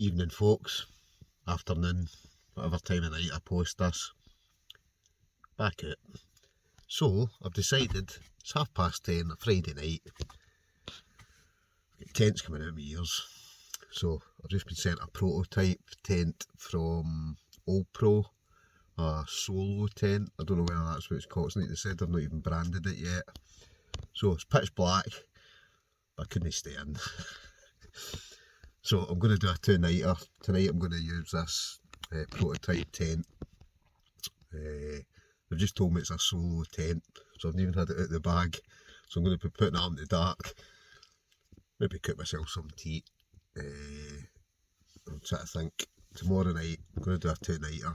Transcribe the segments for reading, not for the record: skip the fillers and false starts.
Evening folks, afternoon, whatever time of night I post this, back out. So I've decided it's 10:30, a Friday night, tents coming out of my ears, so I've just been sent a prototype tent from Olpro, a solo tent. I don't know whether that's what it's called, like they said, they've not even branded it yet. So it's pitch black, but I couldn't stay in. So I'm going to do a two-nighter. Tonight I'm going to use this prototype tent. They've just told me it's a solo tent, so I've not even had it out of the bag. So I'm going to be putting it on in the dark. Maybe cook myself some tea. I'm trying to think. Tomorrow night I'm going to do a two-nighter,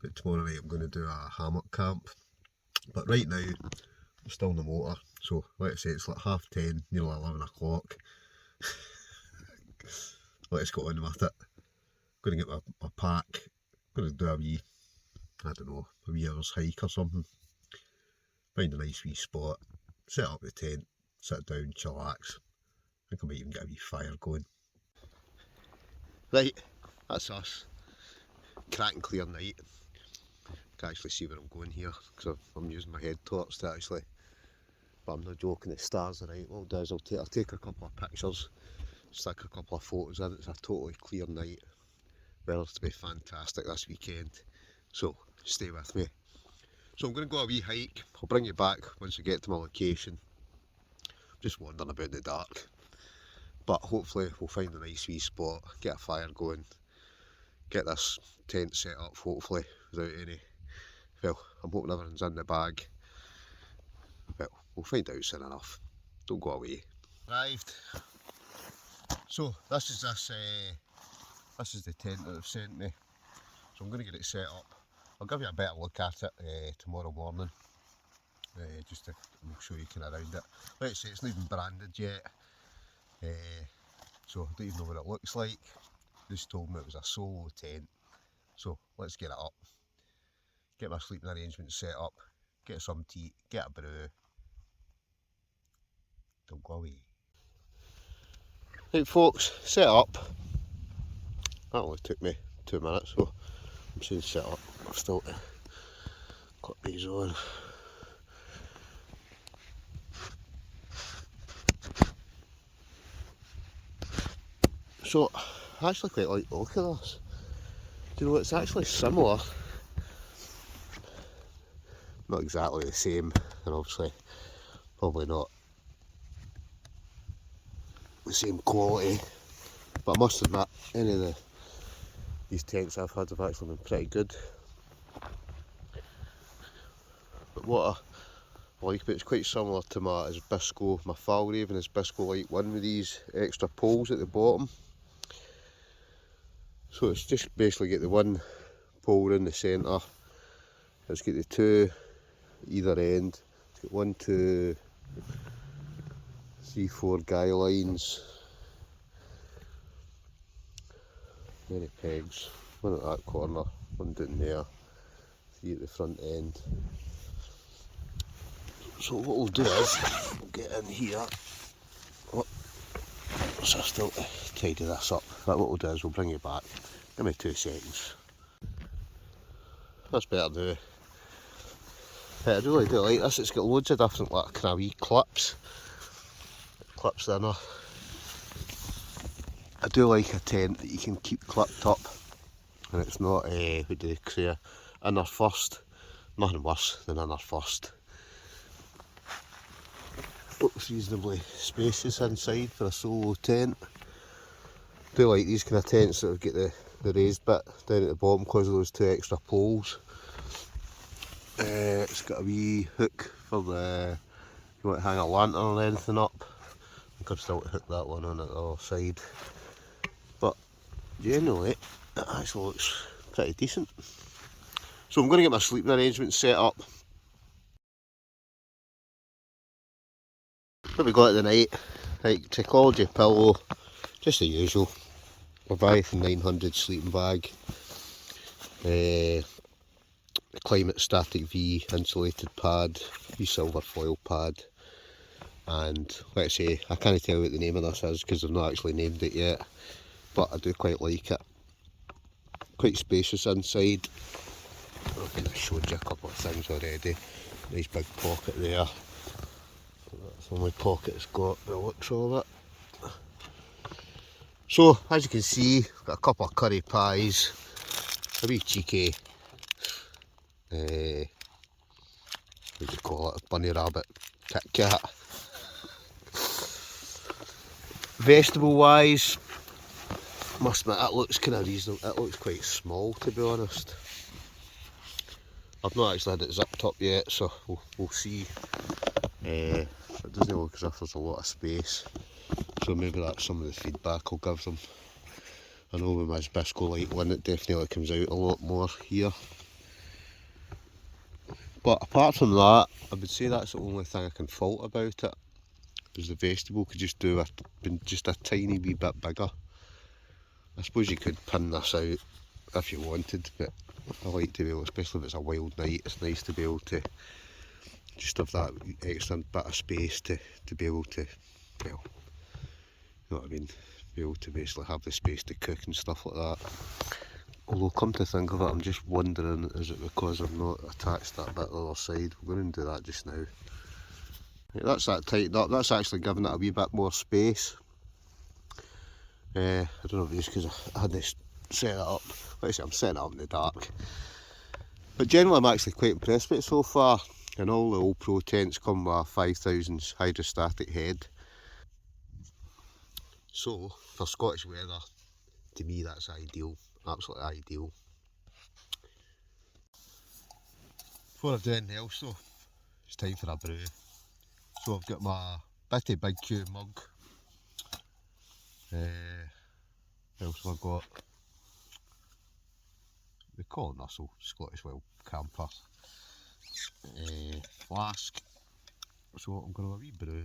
but tomorrow night I'm going to do a hammock camp. But right now I'm still in the motor, so let's say it's like 10:30, nearly 11 o'clock. Let's get on with it. I'm going to get my pack. I'm going to do a wee, I don't know, a wee hour's hike or something. Find a nice wee spot, set up the tent, sit down, chillax. I think I might even get a wee fire going. Right, that's us. Cracking clear night. I can actually see where I'm going here because I'm using my head torch to actually, but I'm not joking, the stars are right. What I'll do is I'll take a couple of pictures, stick a couple of photos in. It's a totally clear night. Weather's to be fantastic this weekend, so stay with me. So I'm going to go a wee hike. I'll bring you back once we get to my location. I'm just wandering about in the dark, but hopefully we'll find a nice wee spot, get a fire going, get this tent set up hopefully without any, well, I'm hoping everything's in the bag. Well, we'll find out soon enough. Don't go away. Arrived. So this is the tent that they've sent me. So I'm going to get it set up. I'll give you a better look at it tomorrow morning. Just to show you kind of around it. Like I say, it's not even branded yet. So I don't even know what it looks like. They just told me it was a solo tent. So let's get it up. Get my sleeping arrangements set up. Get some tea, get a brew. Don't go away. Right folks, set up. That only took me 2 minutes, so I'm saying set up. I've still to clip these on. So I actually quite like the look of this. Do you know, it's actually similar. Not exactly the same, and obviously probably not the same quality, but I must admit any of these tents I've had have actually been pretty good. But what I like about it's quite similar to my Bisco, my Falraven Bisco Light 1 with these extra poles at the bottom. So it's just basically get the one pole in the centre, it's got the two either end, it's got 1, 2, 3, 4 guy lines, many pegs, one at that corner, one down there, 3 at the front end. So what we'll do is, we'll get in here, so I still tidy this up, but what we'll do is we'll bring you back, give me 2 seconds. That's better now. I really do like this, it's got loads of different like kind of wee clips in there. I do like a tent that you can keep clipped up and it's not, what do they say, inner first, nothing worse than inner first. Looks reasonably spacious inside for a solo tent. I do like these kind of tents that have got the raised bit down at the bottom because of those 2 extra poles. It's got a wee hook for if you want to hang a lantern or anything up. I could still hook that one on at the other side. But generally, it actually looks pretty decent. So I'm going to get my sleeping arrangements set up. What we got at the night? Right, Trichology pillow, just the usual. Leviathan 900 sleeping bag. Climate Static V insulated pad, wee silver foil pad, and let's say I can't tell you what the name of this is because they've not actually named it yet. but I do quite like it. Quite spacious inside. I kind of showed you a couple of things already. Nice big pocket there. That's the only pocket it's got by the looks of it. So, as you can see, got a couple of curry pies, a wee cheeky, what do you call it, bunny rabbit Kit Kat. Vegetable wise, must admit that looks kind of reasonable, it looks quite small to be honest. I've not actually had it zipped up yet, so we'll see. It doesn't look as if there's a lot of space, so maybe that's some of the feedback I'll give them. I know with my Bisco light one it definitely comes out a lot more here. But apart from that, I would say that's the only thing I can fault about it, is the vegetable could just do been just a tiny wee bit bigger. I suppose you could pin this out if you wanted, but I like to be able, especially if it's a wild night, it's nice to be able to just have that extra bit of space to be able to, well, you know what I mean, be able to basically have the space to cook and stuff like that. Although come to think of it, I'm just wondering, is it because I've not attached that bit to the other side? We're going to do that just now. Right, that's that tightened up, that's actually giving it a wee bit more space. I don't know if it's because I had this set it up, like I say, I'm setting it up in the dark. But generally I'm actually quite impressed with it so far. And all the Olpro tents come with a 5000 hydrostatic head. So, for Scottish weather, to me that's ideal, absolutely ideal. Before I do anything else though, it's time for a brew. So I've got my Bitty Big Q mug. What else have I got? The Colin Russell Scottish Wild Camper. Flask. So I'm going to have a wee brew.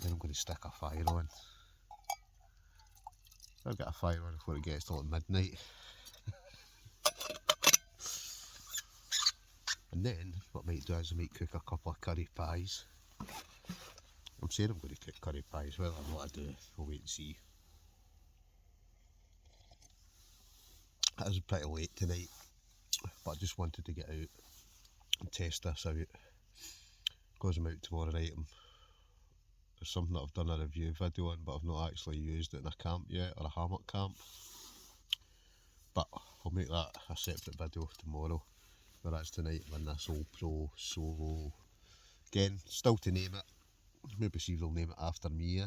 Then I'm going to stick a fire on. I'll get a fire on before it gets to like midnight. And then what I might do is I might cook a couple of curry pies. I'm saying I'm going to cook curry pies, whether or not I do, we'll wait and see. It is pretty late tonight, but I just wanted to get out and test this out. Because I'm out tomorrow night, it's something that I've done a review video on, but I've not actually used it in a camp yet, or a hammock camp. But I'll make that a separate video tomorrow. Whereas tonight I'm in this Olpro Solo. Again, still to name it. Maybe see if they'll name it after me.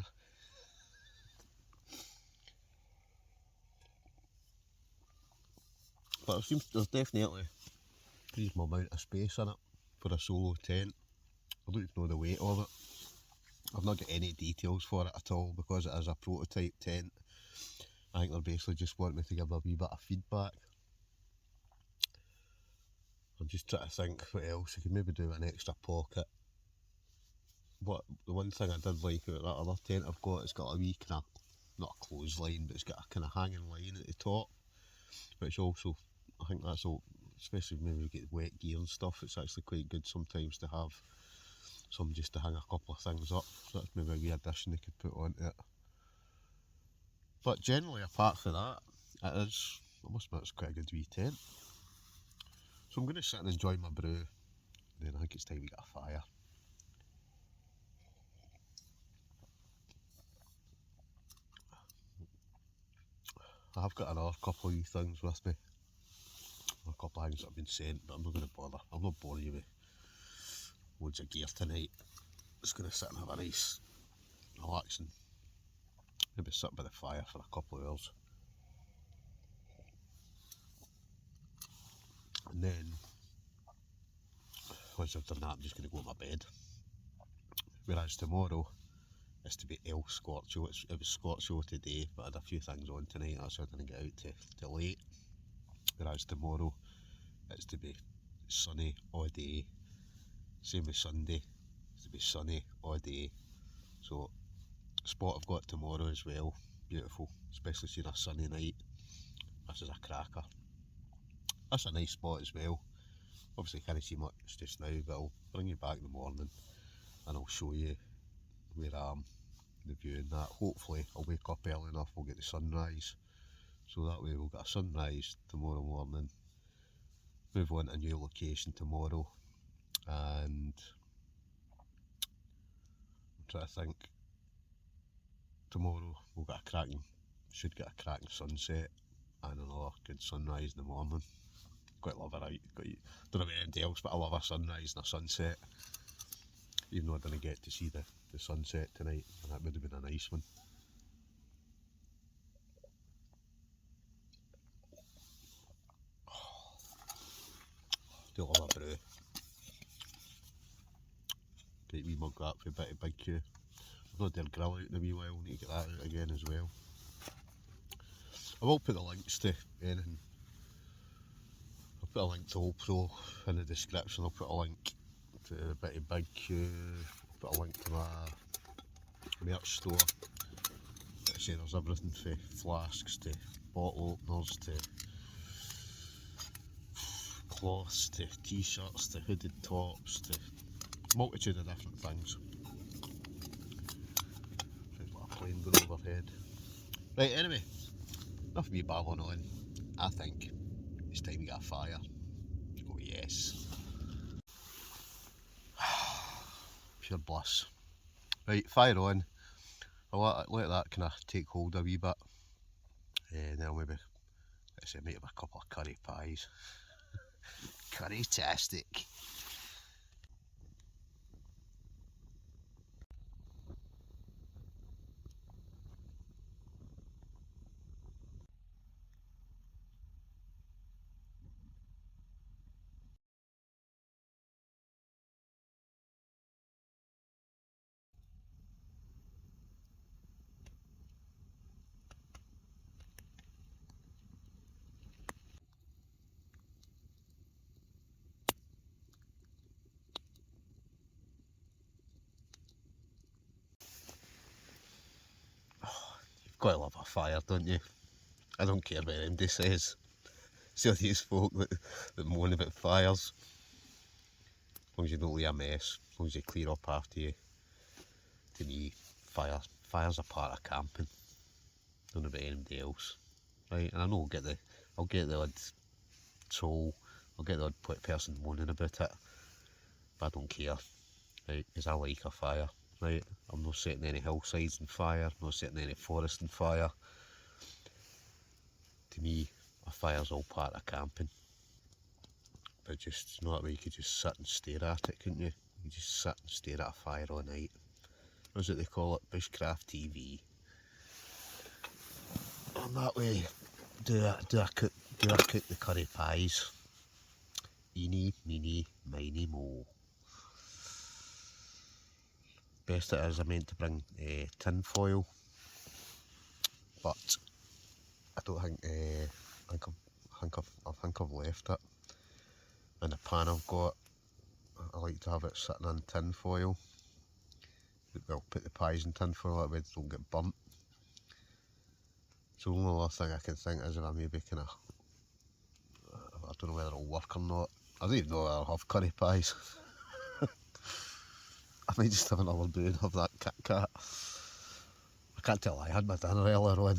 But it seems there's definitely a reasonable amount of space in it for a solo tent. I don't even know the weight of it. I've not got any details for it at all because it is a prototype tent. I think they're basically just wanting me to give a wee bit of feedback. I'm just trying to think what else. I could maybe do an extra pocket. What the one thing I did like about that other tent I've got, it's got a wee kind of, not a clothesline, but it's got a kind of hanging line at the top, which also, I think that's all, especially maybe we get wet gear and stuff, it's actually quite good sometimes to have some just to hang a couple of things up. So that's maybe a wee addition they could put onto it. But generally, apart from that, it is, I must admit, it's quite a good wee tent. So I'm going to sit and enjoy my brew, and then I think it's time we get a fire. I've got another couple of wee things with me. A couple of things that have been sent, but I'm not going to bother. I'm not boring you with loads of gear tonight. Just going to sit and have a nice, relaxing, maybe sit by the fire for a couple of hours. And then, once I've done that, I'm just going to go to my bed. Whereas tomorrow, it's to be El Scorcho. It was Scorcho today, but I had a few things on tonight, that's why I didn't get out till late. Whereas tomorrow, it's to be sunny all day. Same as Sunday, it's to be sunny all day. So, spot I've got tomorrow as well, beautiful, especially seeing a sunny night. This is a cracker. That's a nice spot as well. Obviously can't see much just now, but I'll bring you back in the morning and I'll show you where I am. the view and that. Hopefully I'll wake up early enough, we'll get the sunrise, so that way we'll get a sunrise tomorrow morning, move on to a new location tomorrow, and I'm trying to think, tomorrow we'll get a cracking, should get a cracking sunset and another good sunrise in the morning. Quite love it out, don't know about anything else, but I love a sunrise and a sunset, even though I didn't get to see the sunset tonight, and that would have been a nice one. Do love a brew. Great wee mug that for a bit of Big Q. I've not done grill out in a wee while, need to get that out again as well. I will put the links to anything. I'll put a link to Olpro in the description, I'll put a link to a bit of Big Q, I'll put a link to my merch store. Like I say, there's everything from flasks to bottle openers to cloths to t-shirts to hooded tops to multitude of different things. Sounds like a plane going overhead. Right, anyway, enough of me babbling on. I think it's time to get a fire. Oh yes. Pure bliss. Right, fire on. I'll let that kind of take hold a wee bit. And then I'll maybe, like I say, make up a couple of curry pies. Curry-tastic. Gotta love a fire, don't you? I don't care what anybody says. See all these folk that moan about fires. As long as you don't leave a mess, as long as you clear up after you. To me, fire's a part of camping. Don't know about anybody else. Right, and I know I'll get the odd troll, I'll get the odd person moaning about it, but I don't care, right, because I like a fire, right. I'm not setting any hillsides on fire, I'm not setting any forest on fire. To me, a fire's all part of camping. But just, you know that way you could just sit and stare at it, couldn't you? You just sit and stare at a fire all night. What's it they call it? Bushcraft TV. And that way, do I cook the curry pies. Eeny, meeny, miny, mo. Best it is, I meant to bring tin foil, but I don't think I think I've left it. In the pan I've got, I like to have it sitting in tin foil. Well, put the pies in tin foil that way they don't get burnt. So the only other thing I can think is if I maybe kind of, I don't know whether it'll work or not. I don't even know whether I'll have curry pies. I might just have another doing of that Kit Kat. I can't tell I had my dinner earlier on.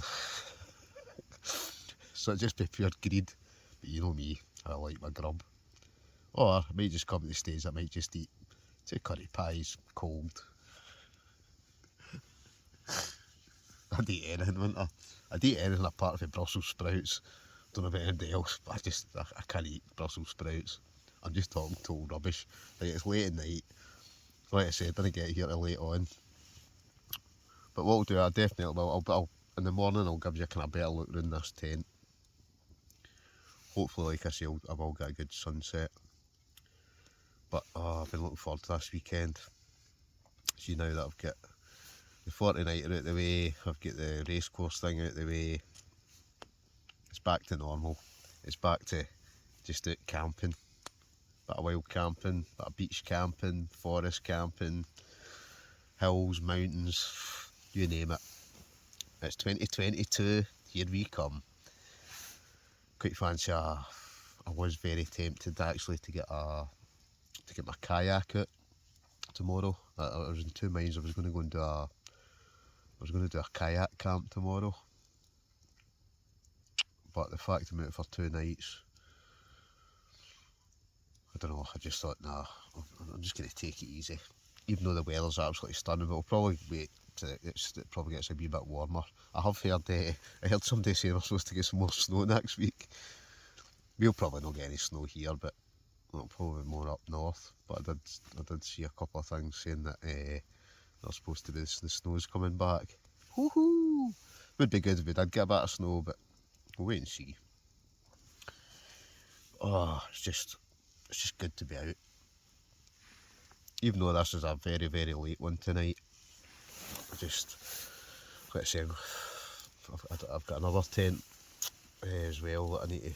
So it'd just be pure greed. But you know me, I like my grub. Or I might just come to the stage, I might just eat 2 curry pies cold. I'd eat anything, wouldn't I? I'd eat anything apart from Brussels sprouts. Don't know about anybody else, but I can't eat Brussels sprouts. I'm just talking total rubbish. Like, it's late at night. Like I said, I didn't get here till late on. But what I'll do, I definitely will. I'll in the morning I'll give you a kind of better look around this tent. Hopefully, like I say, I will get a good sunset. But I've been looking forward to this weekend. See now that I've got the 40-nighter out the way, I've got the racecourse thing out the way. It's back to normal. It's back to just out camping. Bit of wild camping, bit of beach camping, forest camping, hills, mountains, you name it. It's 2022, here we come. Quite fancy, I was very tempted actually to get my kayak out tomorrow. I was in two minds. I was going to go and do a was going to do a kayak camp tomorrow, but the fact I'm out for 2 nights, I don't know, I just thought, nah, I'm just going to take it easy. Even though the weather's absolutely stunning, but we'll probably wait till it probably gets a wee bit warmer. I heard somebody say we're supposed to get some more snow next week. We'll probably not get any snow here, but well, probably more up north. But I did see a couple of things saying that there's supposed to be the snow's coming back. Woohoo! Would be good if we did get a bit of snow, but we'll wait and see. Oh, it's just good to be out. Even though this is a very, very late one tonight, like I say, I've got another tent as well that I need to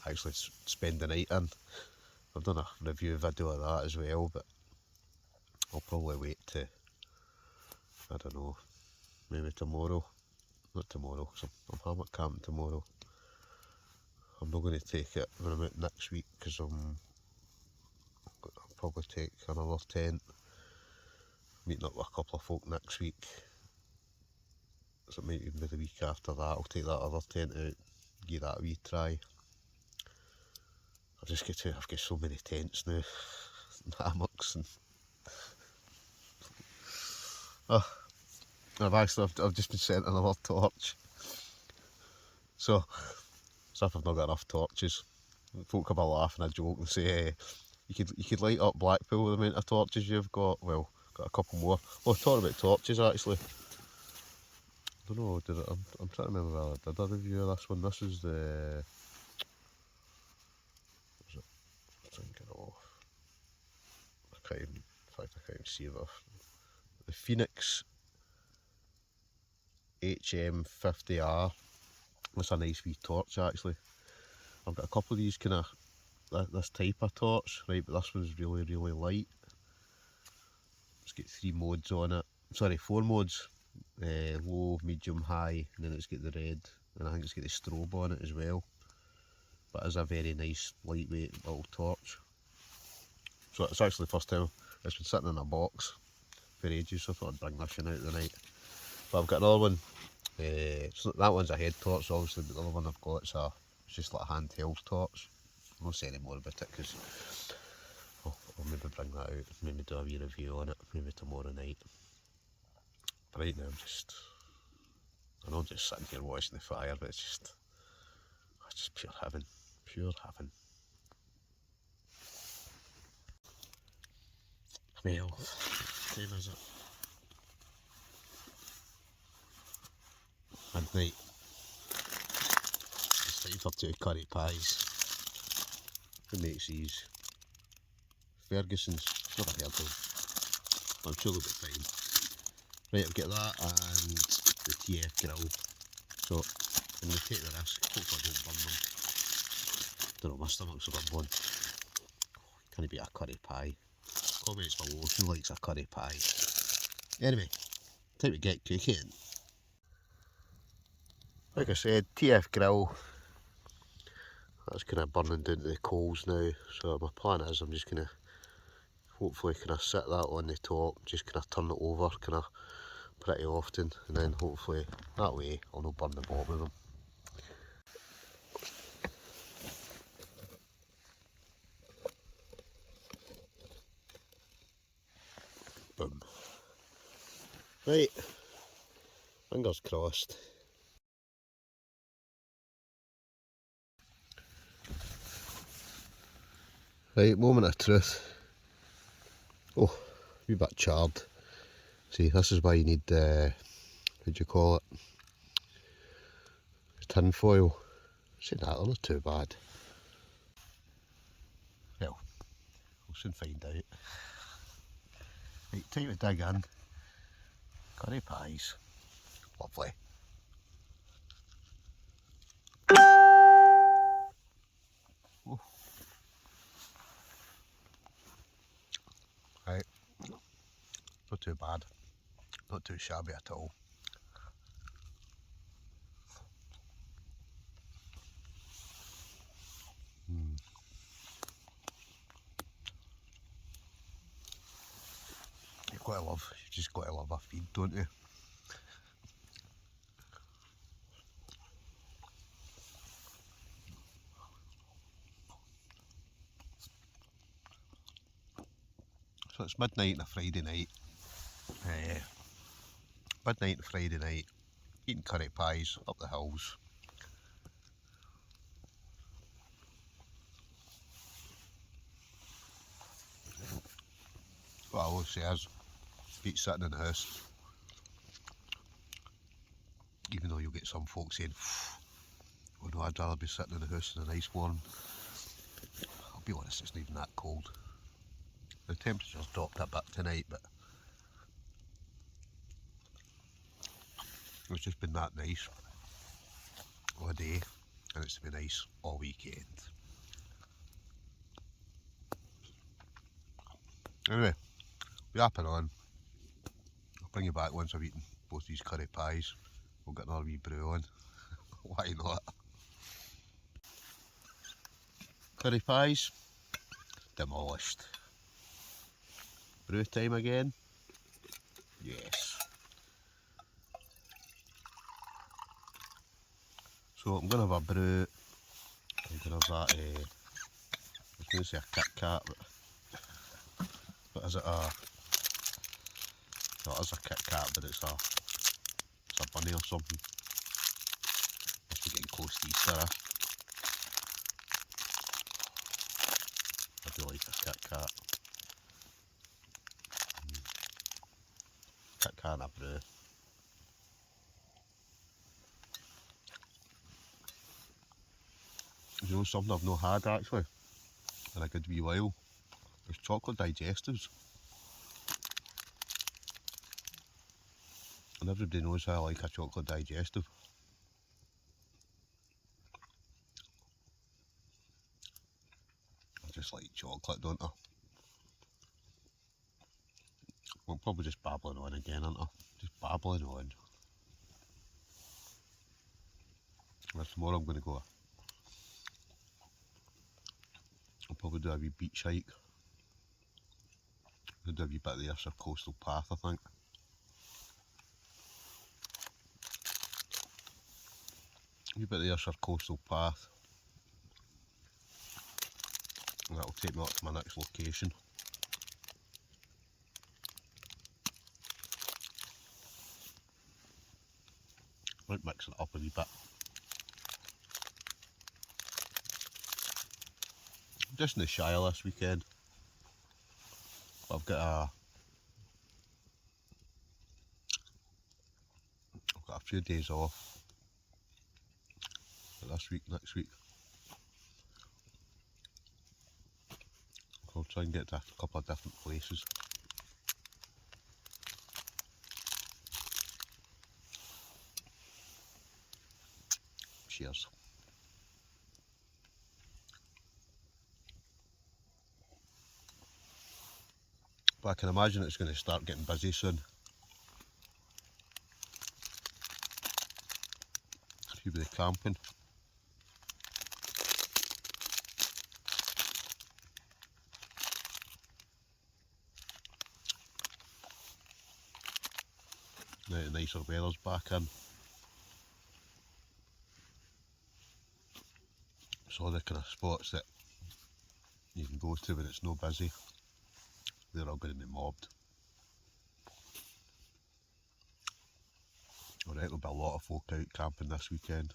actually spend the night in. I've done a review video of that as well, but I'll probably wait to, I don't know, maybe tomorrow. Not tomorrow, because I'm hammock camping tomorrow. I'm not going to take it when I'm out next week, because I'll probably take another tent, meeting up with a couple of folk next week. So it might even be the week after that. I'll take that other tent out, give that a wee try. I've got so many tents now, and hammocks, and I've just been sent another torch. So if I've not got enough torches, folk have a laugh and a joke and say, you could light up Blackpool with the amount of torches you've got. Well, got a couple more. Well, talking about torches actually. I don't know, I'm trying to remember whether I did a review of this one. This is the, what was it? I'm thinking of, I can't even see it. The Phoenix HM50R. It's a nice wee torch actually. I've got a couple of these this type of torch, right, but this one's really, really light. It's got 3 modes on it. Sorry, 4 modes. Low, medium, high, and then it's got the red, and I think it's got the strobe on it as well. But it's a very nice, lightweight little torch. So it's actually the first time it's been sitting in a box for ages, so I thought I'd bring this one out tonight. But I've got another one. So that one's a head torch, obviously, but the other one I've got it's just like a handheld torch. I won't say any more about it because I'll maybe bring that out, maybe do a wee review on it, maybe tomorrow night. But right now I'm not just sitting here watching the fire, but it's just pure heaven, pure heaven. Well, time is it? Midnight. It's time for 2 curry pies. Who makes these? Ferguson's. Never heard of them. I'm sure they'll be fine. Right, I've got that and the TF grill. So I'm going to take the risk. Hopefully I don't burn them. Don't know, my stomach's a bit blown. Can it be a curry pie? Comments below who likes a curry pie. Anyway, time to get cooking. Like I said, TF grill. That's kind of burning down to the coals now. So my plan is I'm just going to hopefully kind of sit that on the top, just kind of turn it over kind of pretty often, and then hopefully that way I'll not burn the bottom of them. Boom. Right, fingers crossed. Right, moment of truth. Oh, a wee bit charred. See, this is why you need, what do you call it? Tin foil. See that, they're not too bad. Well, we'll soon find out. Right, time to dig in. Curry pies. Lovely. Oh. Right, not too bad. Not too shabby at all. You've just got to love a feed, don't you? it's midnight on a Friday night. Midnight on Friday night, eating curry pies up the hills. What I always say is, beat sitting in the house. Even though you'll get some folks saying, oh no, I'd rather be sitting in the house in a nice warm. I'll be honest, it's not even that cold. The temperature's dropped a bit tonight, but it's just been that nice all day, and it's been nice all weekend. Anyway, be up and on. I'll bring you back once I've eaten both these curry pies. We'll get another wee brew on. Why not? Curry pies, demolished. Brew time again? Yes. So I'm going to have a brew. I'm going to have that, I was going to say a Kit Kat, but is it a, no, it is a Kit Kat, but it's a bunny or something. Must be getting close to Easter, eh? I do like a Kit Kat. Kit Kat and a brew. You know something I've not had actually in a good wee while? Is chocolate digestives. And everybody knows how I like a chocolate digestive. I just like chocolate, don't I? I'm probably just babbling on again, aren't I? Just babbling on. Well, tomorrow I'm going to go. I'll probably do a wee beach hike. I'll do a wee bit of the Ayrshire coastal path, I think. A wee bit of the Ayrshire coastal path. And that'll take me up to my next location. Might mix it up a wee bit. Just in the Shire this weekend. I've got a few days off. This week, next week. I'll try and get to a couple of different places. Cheers. But I can imagine it's going to start getting busy soon. A few with the camping. Now the nicer weather's back in. So the kind of spots that you can go to when it's no busy, they're all going to be mobbed. Alright, there'll be a lot of folk out camping this weekend.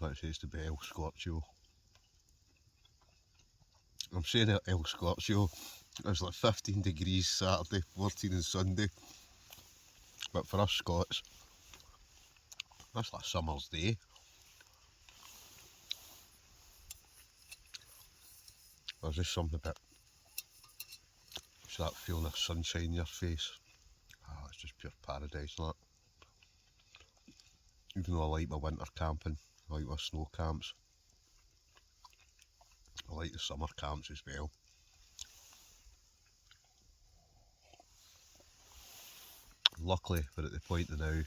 Like it says to be El Scorchio. I'm saying El Scorchio. It was like 15 degrees Saturday, 14 on Sunday. But for us Scots, that's like summer's day. There's just something about that feeling of sunshine in your face. Oh, it's just pure paradise, that. Even though I like my winter camping, I like my snow camps, I like the summer camps as well. Luckily, we're at the point now,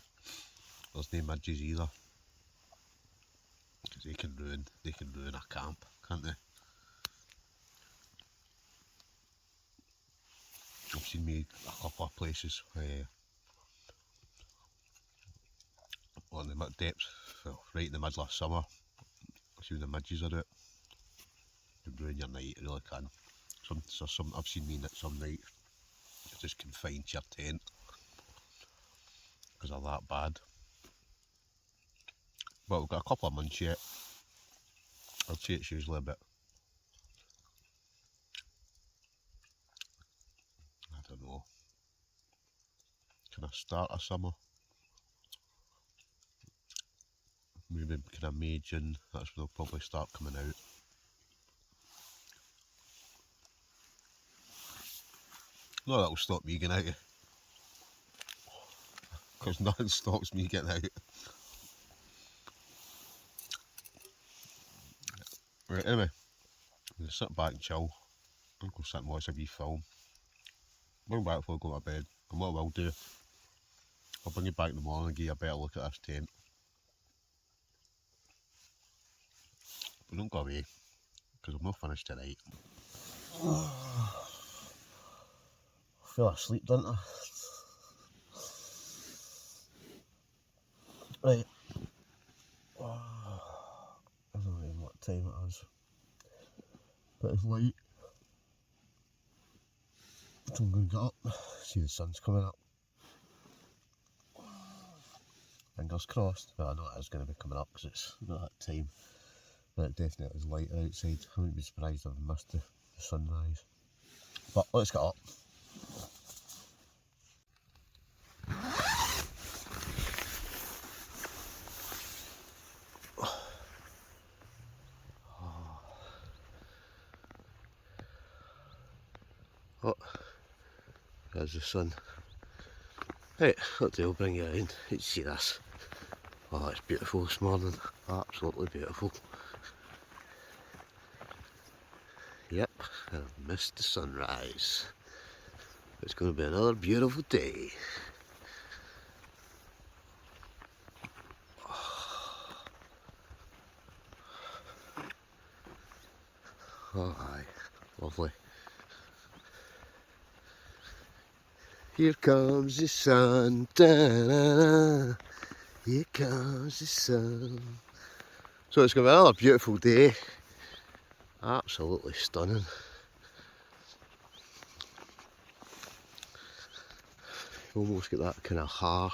there's no midges either. Because they can ruin a camp, can't they? I've seen me a couple of places on the depths, well, right in the middle of summer. I see when the midges are out. They ruin your night, it really can. Some I've seen mean that some night you're just confined to your tent because they're that bad. But we've got a couple of months yet. I'd say it's usually a bit, I don't know, kind of start of summer. Maybe kind of May, June, that's when they'll probably start coming out. No, that'll stop me getting out, because nothing stops me getting out. Right, anyway, I'm going to sit back and chill. I'm going to sit and watch a wee film. Bring back before I go to bed. And what I will do, I'll bring you back in the morning and give you a better look at this tent. But don't go away, because I'm not finished tonight. I fell asleep, didn't I? Right. I don't know even what time it is, but it's late. So I'm going to get up, see the sun's coming up. Fingers crossed. Well, I know it is going to be coming up because it's not that time, but it definitely is lighter outside. I wouldn't be surprised if I missed the sunrise. But let's get up. Oh, there's the sun. Right, I'll bring you around. You see this. Oh, it's beautiful this morning. Absolutely beautiful. Yep, I've missed the sunrise. It's going to be another beautiful day. Oh, aye, lovely. Here comes the sun, da-da-da. Here comes the sun. So it's going to be another beautiful day. Absolutely stunning. Almost get that kind of har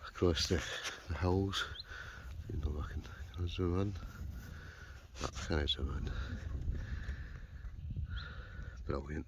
across the hills. You know, I can zoom in. That kind of zoom in. Brilliant.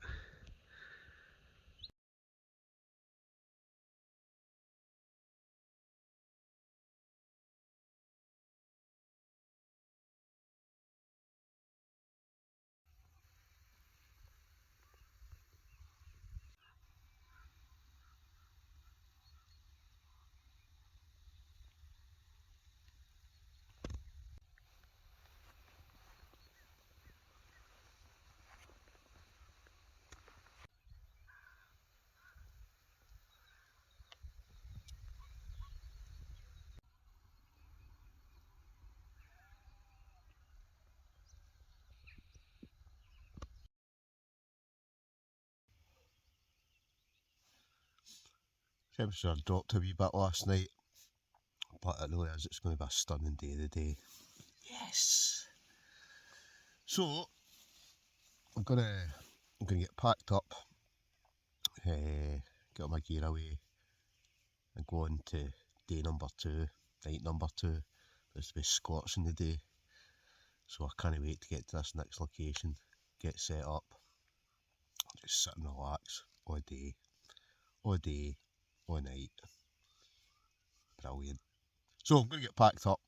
Temperature dropped a wee bit last night, but it really is, it's going to be a stunning day today. Yes! So, I'm gonna get packed up, get all my gear away, and go on to day number 2, night number 2. It's to be scorching the day, so I can't wait to get to this next location, get set up, just sit and relax all day, all night. Brilliant. So I'm going to get packed up.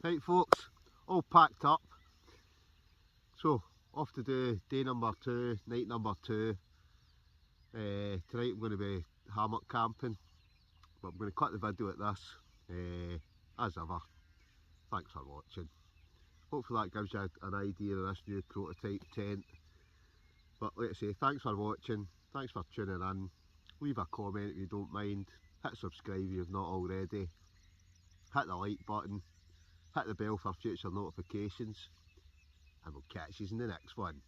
Right folks, all packed up. So off to do day number 2, night number 2. Tonight I'm going to be hammock camping, but I'm going to cut the video at this. As ever, thanks for watching. hopefully that gives you an idea of this new prototype tent. But like I say, thanks for watching, thanks for tuning in. Leave a comment if you don't mind, hit subscribe if you've not already, hit the like button, hit the bell for future notifications, and we'll catch you in the next one.